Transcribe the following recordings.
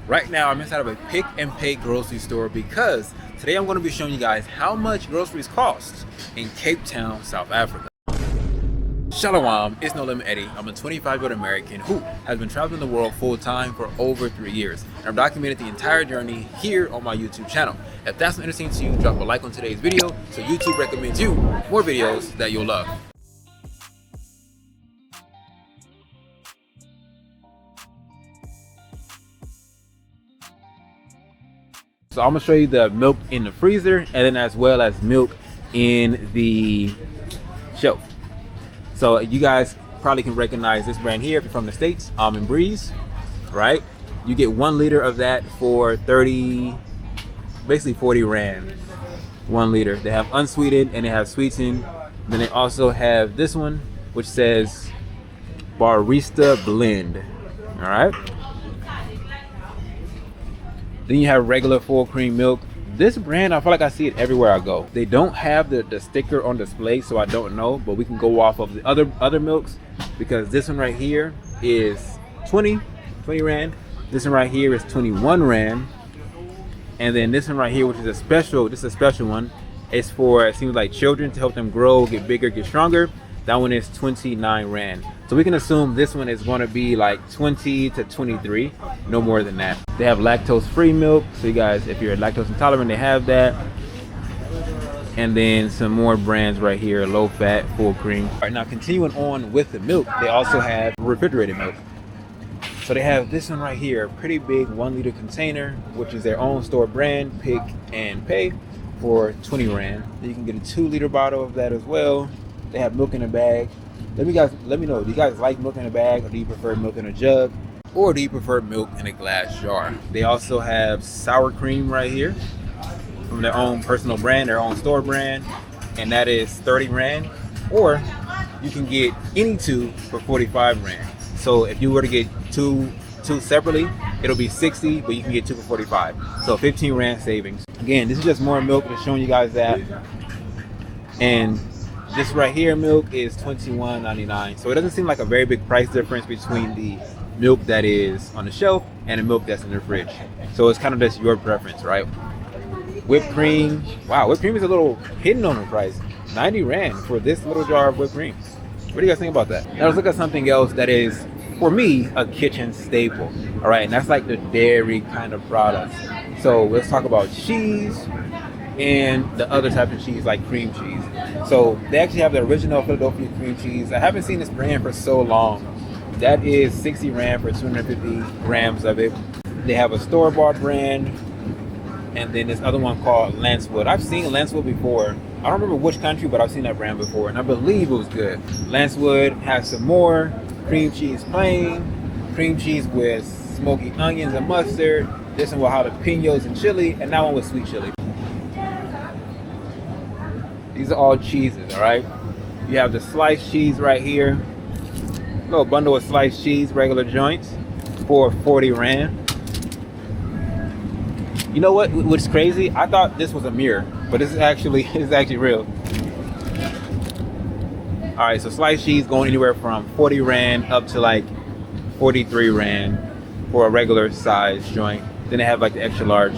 Right now I'm inside of a pick and pay grocery store because today I'm going to be showing you guys how much groceries cost in Cape Town, South Africa. Shalom, it's No Limit Eddie. I'm a 25-year-old American who has been traveling the world full-time for over 3 years. And I've documented the entire journey here on my YouTube channel. If that's interesting to you, drop a like on today's video so YouTube recommends you more videos that you'll love. So I'm gonna show you the milk in the freezer and then as well as milk in the shelf. So you guys probably can recognize this brand here if you're from the States, Almond Breeze, right? You get 1 liter of that for 30, basically 40 Rand, 1 liter. They have unsweetened and they have sweetened. Then they also have this one, which says Barista Blend, all right? Then you have regular full cream milk. This brand, I feel like I see it everywhere I go. They don't have the sticker on display, so I don't know, but we can go off of the other milks because this one right here is 20 Rand. This one right here is 21 Rand. And then this one right here, which is a special, this is a special one. It's for, it seems like children to help them grow, get bigger, get stronger. That one is 29 Rand. So we can assume this one is going to be like 20 to 23, no more than that. They have lactose-free milk. So you guys, if you're lactose intolerant, they have that. And then some more brands right here, low-fat, full cream. All right, now continuing on with the milk, they also have refrigerated milk. So they have this one right here, a pretty big 1 liter container, which is their own store brand, Pick and Pay, for 20 Rand. Then you can get a 2 liter bottle of that as well. They have milk in a bag. Let me know, do you guys like milk in a bag, or do you prefer milk in a jug, or do you prefer milk in a glass jar? They also have sour cream right here from their own personal brand, their own store brand, and that is 30 Rand. Or you can get any two for 45 Rand. So if you were to get two separately, it'll be 60, but you can get 2 for 45. So 15 Rand savings. Again, this is just more milk, just showing you guys that. And this right here milk is $21.99. So it doesn't seem like a very big price difference between the milk that is on the shelf and the milk that's in the fridge. So it's kind of just your preference, right? Whipped cream. Wow, whipped cream is a little hidden on the price. 90 Rand for this little jar of whipped cream. What do you guys think about that? Now let's look at something else that is, for me, a kitchen staple. All right, and that's like the dairy kind of products. So let's talk about cheese and the other type of cheese, like cream cheese. So they actually have the original Philadelphia cream cheese. I haven't seen this brand for so long. That is 60 Rand for 250 grams of it. They have a store-bought brand, and then this other one called Lancewood. I've seen Lancewood before. I don't remember which country, but I've seen that brand before, and I believe it was good. Lancewood has some more cream cheese plain, cream cheese with smoky onions and mustard. This one with jalapenos and chili, and that one with sweet chili. These are all cheeses, all right? You have the sliced cheese right here. A little bundle of sliced cheese, regular joints, for 40 Rand. You know what's crazy? I thought this was a mirror, but this is actually real. All right, so sliced cheese going anywhere from 40 Rand up to like 43 Rand for a regular size joint. Then they have like the extra large.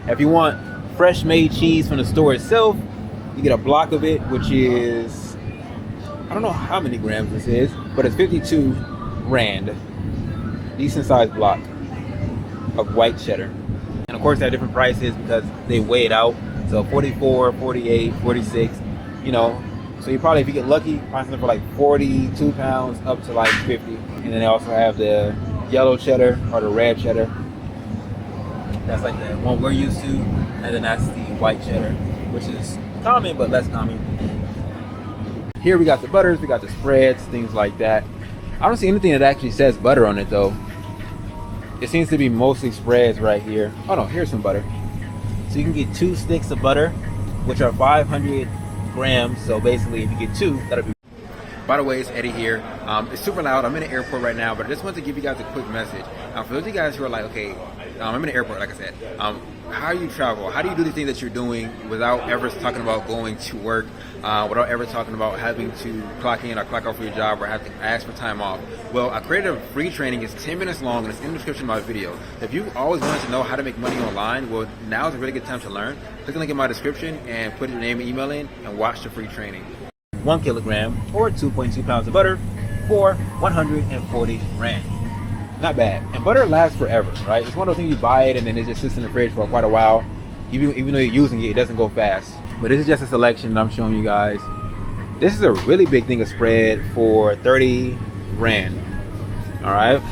If you want fresh made cheese from the store itself, you get a block of it, which is, I don't know how many grams this is, but it's 52 Rand. Decent sized block of white cheddar. And of course they have different prices because they weigh it out. So 44, 48, 46, you know. So you probably, if you get lucky, find something for like 42 pounds up to like 50. And then they also have the yellow cheddar or the red cheddar. That's like the one we're used to. And then that's the white cheddar, which is common but less common. Here we got the butters, we got the spreads, things like that. I don't see anything that actually says butter on it though. It seems to be mostly spreads right here. Oh no, here's some butter. So you can get 2 sticks of butter, which are 500 grams. So basically if you get 2, that'll be. By the way, it's Eddie here. It's super loud. I'm in the airport right now, but I just wanted to give you guys a quick message. For those of you guys who are like, okay, I'm in the airport, like I said. How do you travel? How do you do the things that you're doing without ever talking about going to work, without ever talking about having to clock in or clock out for your job or have to ask for time off? Well, I created a free training. It's 10 minutes long and it's in the description of my video. If you've always wanted to know how to make money online, well, now is a really good time to learn. Click the link in my description and put your name and email in and watch the free training. 1 kilogram or 2.2 pounds of butter for 140 Rand. Not bad. And butter lasts forever, right? It's one of those things you buy it and then it just sits in the fridge for quite a while. Even though you're using it, it doesn't go fast. But this is just a selection that I'm showing you guys. This is a really big thing of spread for 30 Rand. All right.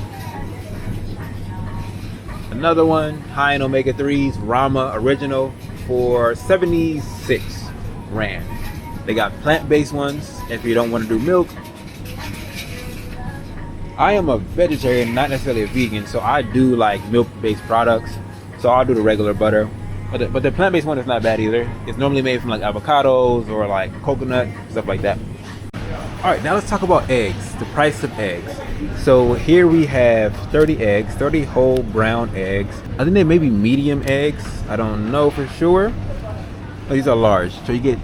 Another one, high in omega-3s, Rama Original for 76 Rand. They got plant-based ones if you don't want to do milk. I am a vegetarian, not necessarily a vegan, so I do like milk-based products. So I'll do the regular butter. But the plant-based one is not bad either. It's normally made from like avocados or like coconut, stuff like that. All right, now let's talk about eggs, the price of eggs. So here we have 30 eggs, 30 whole brown eggs. I think they may be medium eggs. I don't know for sure. Oh, these are large. So you get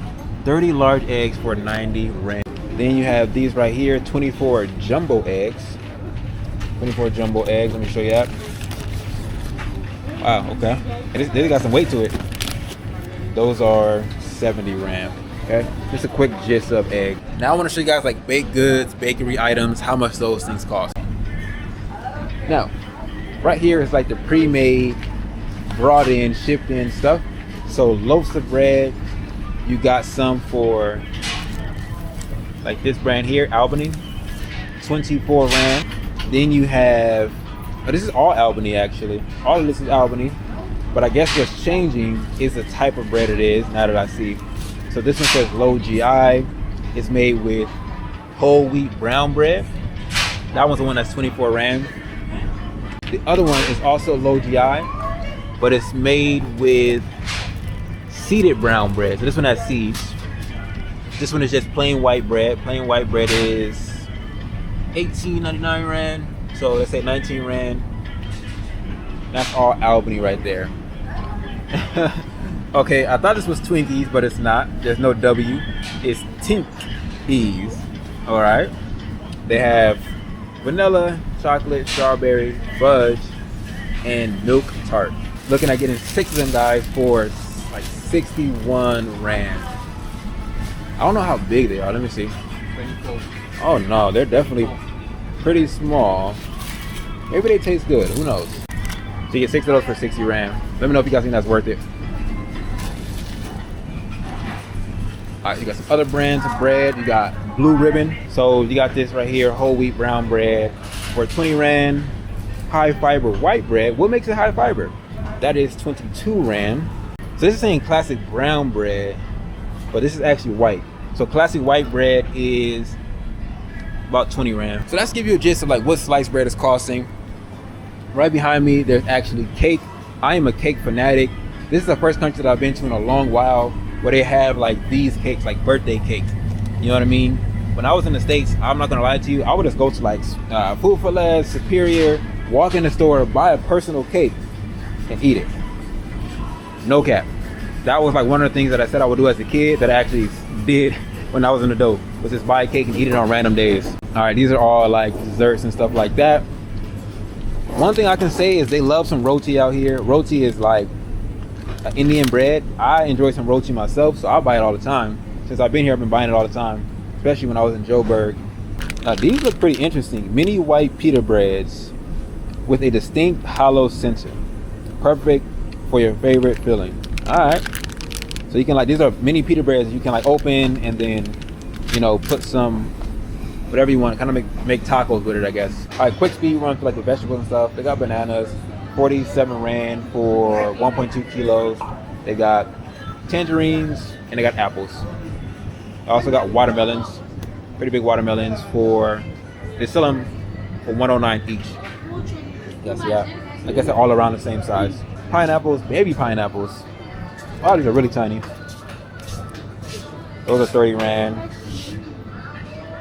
30 large eggs for 90 Rand. Then you have these right here, 24 jumbo eggs. 24 jumbo eggs, let me show you that. Wow, okay. And they got some weight to it. Those are 70 Rand, okay? Just a quick gist of egg. Now I wanna show you guys like baked goods, bakery items, how much those things cost. Now, right here is like the pre-made, brought in, shipped in stuff. So loaves of bread, you got some for like this brand here, Albany, 24 Rand. Then you have, oh, this is all Albany actually. All of this is Albany, but I guess what's changing is the type of bread it is, now that I see. So this one says low GI. It's made with whole wheat brown bread. That one's the one that's 24 Rand. The other one is also low GI, but it's made with seeded brown bread. So this one has seeds. This one is just plain white bread. Plain white bread is 18.99 Rand. So let's say 19 Rand. That's all Albany right there. Okay, I thought this was Twinkies, but it's not. There's no W. It's Tinkies. All right. They have vanilla, chocolate, strawberry, fudge, and milk tart. Looking at getting 6 of them guys for like 61 Rand. I don't know how big they are. Let me see. Oh no, they're definitely pretty small. Maybe they taste good. Who knows? So you get 6 of those for 60 Rand. Let me know if you guys think that's worth it. All right, you got some other brands of bread. You got Blue Ribbon. So you got this right here, whole wheat brown bread for 20 Rand. High fiber white bread. What makes it high fiber? That is 22 Rand. So this is saying classic brown bread, but this is actually white. So classic white bread is about 20 Rand. So that's give you a gist of like what sliced bread is costing. Right behind me, there's actually cake. I am a cake fanatic. This is the first country that I've been to in a long while where they have like these cakes, like birthday cakes. You know what I mean? When I was in the States, I'm not gonna lie to you, I would just go to like Food for Less, Superior, walk in the store, buy a personal cake and eat it. No cap. That was like one of the things that I said I would do as a kid that I actually did when I was an adult, was just buy a cake and eat it on random days. All right, these are all like desserts and stuff like that. One thing I can say is they love some roti out here. Roti is like Indian bread. I enjoy some roti myself, so I buy it all the time. Since I've been here, I've been buying it all the time, especially when I was in Joburg. Now these look pretty interesting. Mini white pita breads with a distinct hollow center. Perfect for your favorite filling. All right. So you can like, these are mini pita breads you can like open and then, you know, put some, whatever you want, kind of make tacos with it, I guess. All right, quick speed run for like the vegetables and stuff. They got bananas, 47 Rand for 1.2 kilos. They got tangerines and they got apples. I also got watermelons, pretty big watermelons they sell them for 109 each. Yes, yeah. I guess they're all around the same size. Pineapples, baby pineapples. Oh, these are really tiny. Those are 30 Rand.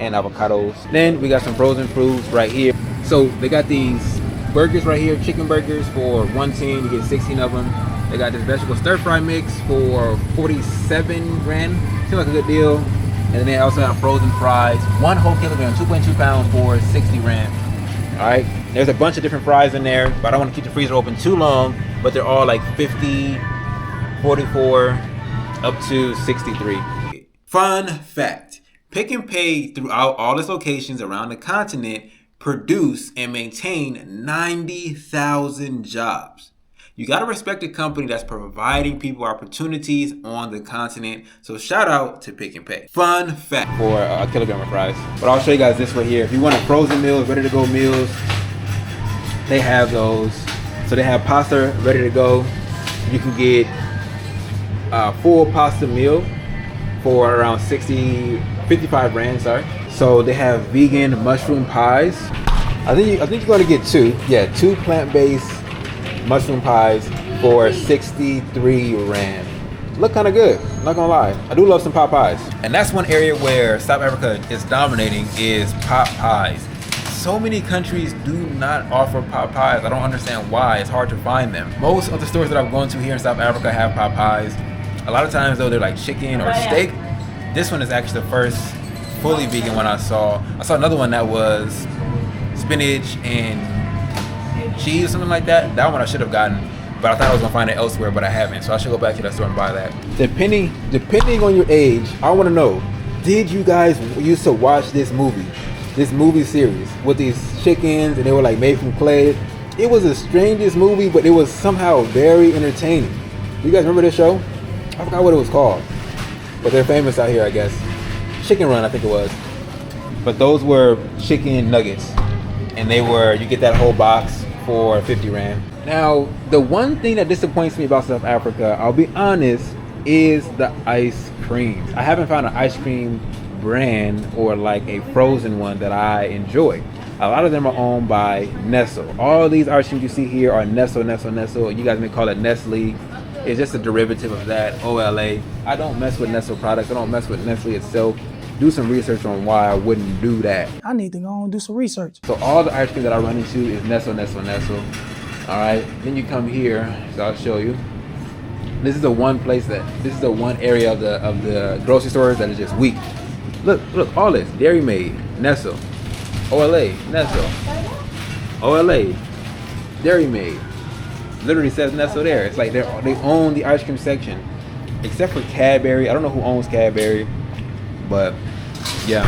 And avocados. Then we got some frozen fruits right here. So they got these burgers right here, chicken burgers for 110. You get 16 of them. They got this vegetable stir fry mix for 47 rand. Seems like a good deal. And then they also have frozen fries, 1 whole kilogram, 2.2 pounds for 60 rand. All right, there's a bunch of different fries in there, but I don't want to keep the freezer open too long, but they're all like 50, 44, up to 63. Fun fact, Pick n Pay throughout all its locations around the continent produce and maintain 90,000 jobs. You gotta respect a company that's providing people opportunities on the continent. So shout out to Pick n Pay. Fun fact for a kilogram of fries. But I'll show you guys this right here. If you want a frozen meals, ready to go meals, they have those. So they have pasta ready to go. You can get a full pasta meal for around 55 rand, sorry. So they have vegan mushroom pies. I think you're gonna get 2. Yeah, 2 plant-based mushroom pies for 63 rand. Look kind of good, not gonna lie. I do love some pot pies. And that's one area where South Africa is dominating, is pot pies. So many countries do not offer pot pies. I don't understand why. It's hard to find them. Most of the stores that I've gone to here in South Africa have pot pies. A lot of times though, they're like chicken or steak. This one is actually the first fully vegan one I saw. I saw another one that was spinach and cheese or something like that. That one I should have gotten, but I thought I was gonna find it elsewhere, but I haven't. So I should go back to that store and buy that. Depending on your age, I want to know, did you guys used to watch this movie series with these chickens and they were like made from clay? It was the strangest movie, but it was somehow very entertaining. Do you guys remember this show? I forgot what it was called, but they're famous out here, I guess. Chicken Run, I think it was. But those were chicken nuggets, and you get that whole box for 50 rand. Now, the one thing that disappoints me about South Africa, I'll be honest, is the ice creams. I haven't found an ice cream brand or like a frozen one that I enjoy. A lot of them are owned by Nestle. All of these ice creams you see here are Nestle. You guys may call it Nestle. It's just a derivative of that, OLA. I don't mess with Nestle products. I don't mess with Nestle itself. Do some research on why I wouldn't do that. I need to go and do some research. So all the ice cream that I run into is Nestle. All right, then you come here, so I'll show you. This is the one area of the grocery stores that is just weak. Look, all this, Dairy Made, Nestle, OLA, Nestle, OLA, Dairy Made. Literally says Nestle there. It's like they own the ice cream section, except for Cadbury. I don't know who owns Cadbury, but yeah,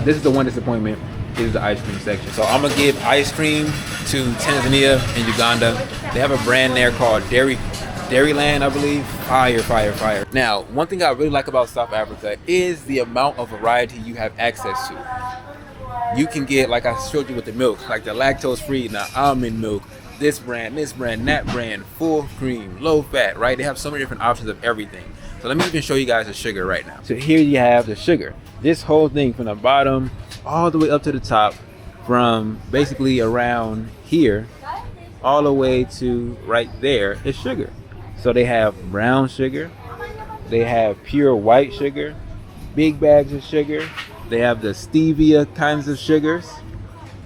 this is the one disappointment, is the ice cream section. So I'm gonna give ice cream to Tanzania and Uganda. They have a brand there called Dairyland, I believe. Fire. Now, one thing I really like about South Africa is the amount of variety you have access to. You can get, like I showed you with the milk, like the lactose free, the almond milk, this brand, that brand, full cream, low fat, right? They have so many different options of everything. So let me even show you guys the sugar right now. So here you have the sugar. This whole thing from the bottom all the way up to the top, from basically around here all the way to right there is sugar. So they have brown sugar, they have pure white sugar, big bags of sugar, they have the stevia kinds of sugars,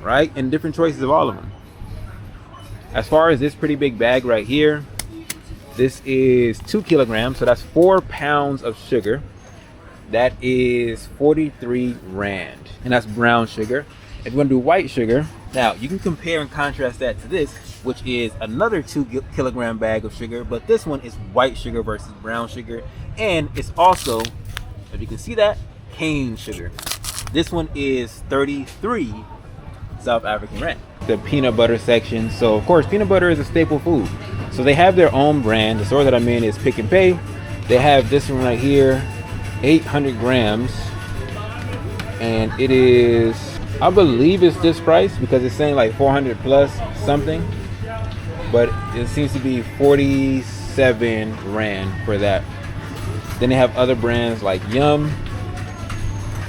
right? And different choices of all of them. As far as this pretty big bag right here, this is 2 kilograms, so that's 4 pounds of sugar. That is 43 rand, and that's brown sugar. If you want to do white sugar, now you can compare and contrast that to this, which is another 2 kilogram bag of sugar, but this one is white sugar versus brown sugar, and it's also, if you can see that, cane sugar. This one is 33 South African rand. The peanut butter section, so of course peanut butter is a staple food, so they have their own brand. The store that I'm in is Pick n Pay. They have this one right here, 800 grams, and it is, I believe it's this price because it's saying like 400 plus something, but it seems to be 47 rand for that. Then they have other brands like Yum,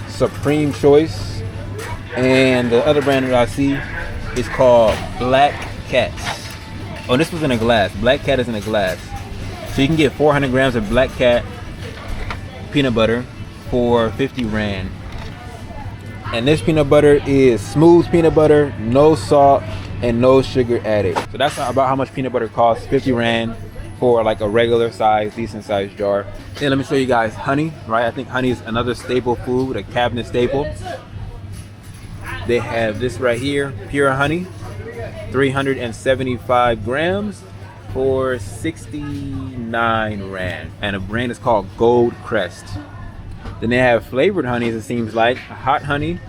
Supreme Choice, and the other brand that I see is called Black Cat. Oh, this was in a glass. Black Cat is in a glass. So you can get 400 grams of Black Cat peanut butter for 50 rand. And this peanut butter is smooth peanut butter, no salt, and no sugar added. So that's about how much peanut butter costs, 50 Rand for like a regular size, decent sized jar. Then let me show you guys honey, right? I think honey is another staple food, a cabinet staple. They have this right here, pure honey, 375 grams for 69 Rand. And the brand is called Gold Crest. Then they have flavored honeys, it seems like. Hot honey,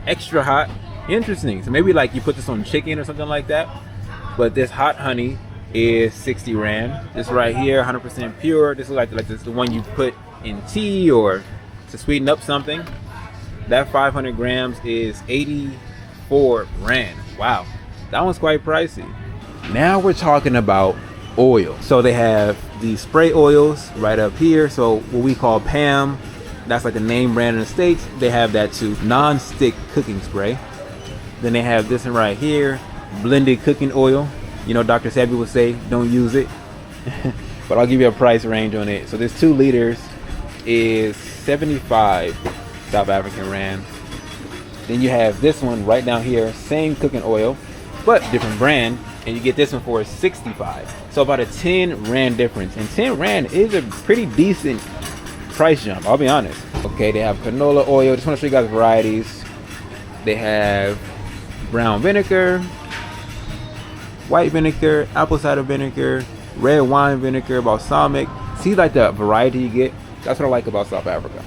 extra hot. Interesting. So maybe like you put this on chicken or something like that. But this hot honey is 60 Rand. This right here, 100% pure. This is like this is the one you put in tea or to sweeten up something. That 500 grams is 84 Rand. Wow, that one's quite pricey. Now we're talking about oil. So they have the spray oils right up here. So what we call Pam, that's like the name brand in the States. They have that too, non-stick cooking spray. Then they have this one right here, blended cooking oil. You know, Dr. Sabby would say, don't use it. But I'll give you a price range on it. So this 2 liters is 75 South African Rand. Then you have this one right down here, same cooking oil, but different brand. And you get this one for 65. So about a 10 Rand difference. And 10 Rand is a pretty decent price jump, I'll be honest. Okay, they have canola oil. Just want to show you guys varieties. They have brown vinegar, white vinegar, apple cider vinegar, red wine vinegar, balsamic. See like the variety you get? That's what I like about South Africa.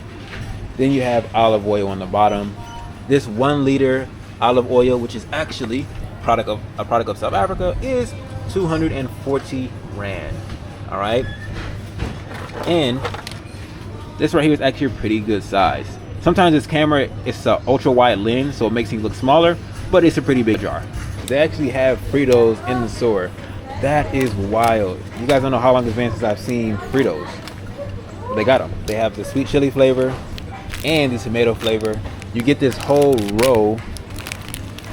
Then you have olive oil on the bottom. This 1 liter olive oil, which is actually a product of South Africa, is 240 Rand. All right. And this right here is actually a pretty good size. Sometimes this camera, it's an ultra wide lens, so it makes it look smaller, but it's a pretty big jar. They actually have Fritos in the store. That is wild. You guys don't know how long it's been since I've seen Fritos. But they got them. They have the sweet chili flavor and the tomato flavor. You get this whole row.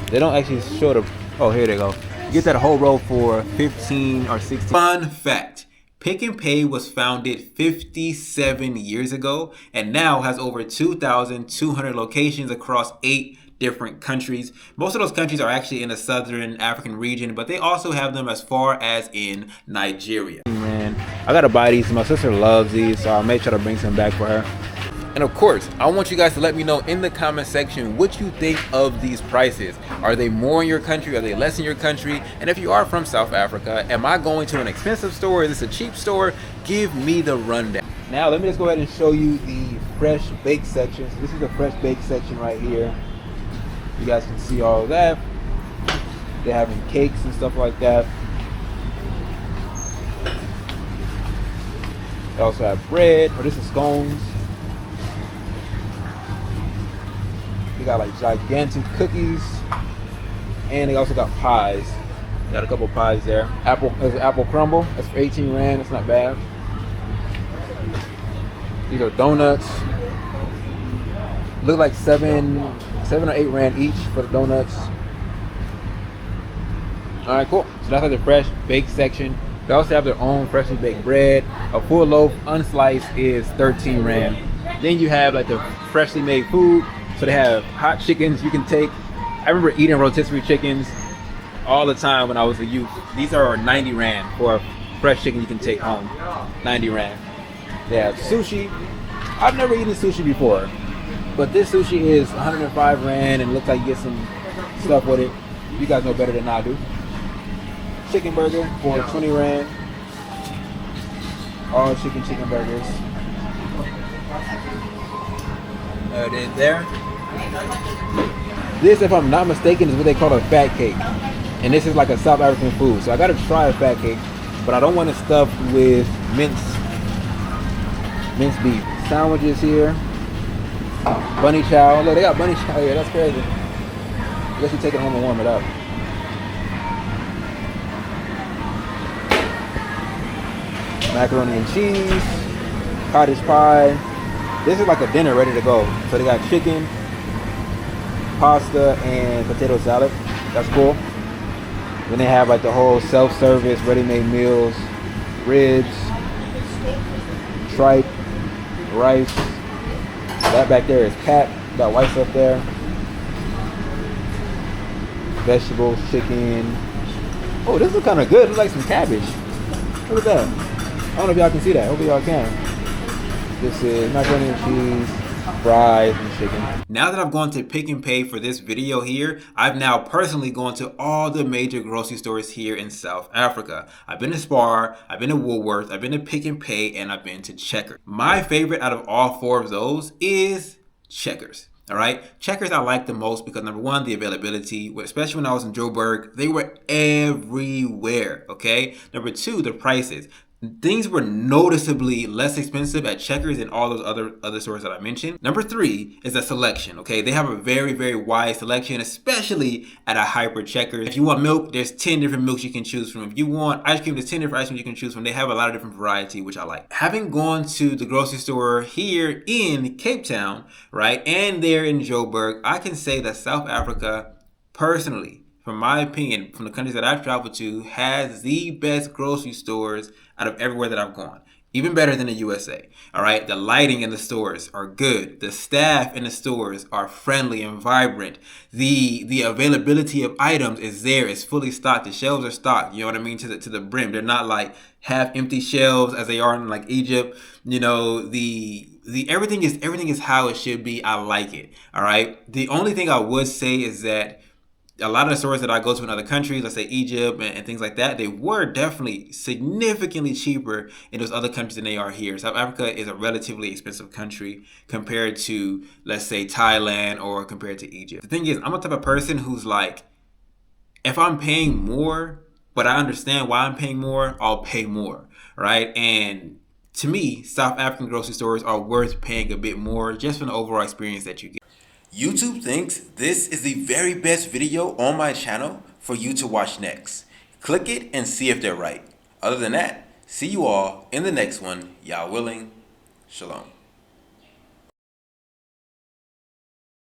They don't actually show the, oh, here they go. You get that whole row for 15 or 16. Fun fact. Pick n Pay was founded 57 years ago and now has over 2,200 locations across 8 different countries. Most of those countries are actually in the southern African region, but they also have them as far as in Nigeria. Man, I gotta buy these. My sister loves these, so I'll make sure to bring some back for her. And of course, I want you guys to let me know in the comment section what you think of these prices. Are they more in your country? Are they less in your country? And if you are from South Africa, am I going to an expensive store? Is this a cheap store? Give me the rundown. Now, let me just go ahead and show you the fresh baked section. So this is the fresh baked section right here. You guys can see all of that. They're having cakes and stuff like that. They also have bread, or this is scones. They got like gigantic cookies, and they also got pies. Got a couple pies there. There's an apple crumble. That's for 18 Rand. That's not bad. These are donuts. Look like 7 or 8 Rand each for the donuts. All right, cool. So that's like the fresh baked section. They also have their own freshly baked bread. A full loaf unsliced is 13 Rand. Then you have like the freshly made food. So they have hot chickens you can take. I remember eating rotisserie chickens all the time when I was a youth. These are 90 Rand for a fresh chicken you can take home. 90 Rand. They have sushi. I've never eaten sushi before, but this sushi is 105 Rand and looks like you get some stuff with it. You guys know better than I do. Chicken burger for 20 Rand. All chicken burgers. There. This, if I'm not mistaken, is what they call a fat cake. And this is like a South African food. So I gotta try a fat cake, but I don't want it stuffed with minced beef. Sandwiches here. Bunny chow. Look, they got bunny chow here. That's crazy. I guess you take it home and warm it up. Macaroni and cheese. Cottage pie. This is like a dinner ready to go. So they got chicken, pasta, and potato salad. That's cool. Then they have like the whole self-service, ready-made meals, ribs, tripe, rice. That back there is pap. Got white stuff there. vegetables, chicken. Oh, this is kind of good. It looks like some cabbage. Look at that. I don't know if y'all can see that. Hopefully y'all can. This is macaroni and cheese, fries, and chicken. Now that I've gone to Pick and Pay for this video here, I've now personally gone to all the major grocery stores here in South Africa. I've been to Spar, I've been to Woolworths, I've been to Pick and Pay, and I've been to Checkers. My favorite out of all four of those is Checkers. All right, Checkers I like the most because number one, the availability, especially when I was in Joburg, they were everywhere. Okay, number two, the prices. Things were noticeably less expensive at Checkers than all those other stores that I mentioned. Number three is the selection. Okay, they have a very wide selection, especially at a hyper Checkers. If you want milk, there's 10 different milks you can choose from. If you want ice cream, there's 10 different ice creams you can choose from. They have a lot of different variety, which I like. Having gone to the grocery store here in Cape Town, right, and there in Joburg, I can say that South Africa, personally, from my opinion, from the countries that I've traveled to, has the best grocery stores out of everywhere that I've gone. Even better than the USA. All right, the lighting in the stores are good. The staff in the stores are friendly and vibrant. The availability of items is there. It's fully stocked. The shelves are stocked. You know what I mean, to the brim. They're not like half empty shelves as they are in like Egypt. You know, the everything is how it should be. I like it. All right. The only thing I would say is that a lot of the stores that I go to in other countries, let's say Egypt and things like that, they were definitely significantly cheaper in those other countries than they are here. South Africa is a relatively expensive country compared to, let's say, Thailand or compared to Egypt. The thing is, I'm a type of person who's like, if I'm paying more, but I understand why I'm paying more, I'll pay more, right? And to me, South African grocery stores are worth paying a bit more just for the overall experience that you get. YouTube thinks this is the very best video on my channel for you to watch next. Click it and see if they're right. Other than that, see you all in the next one. Y'all willing. Shalom.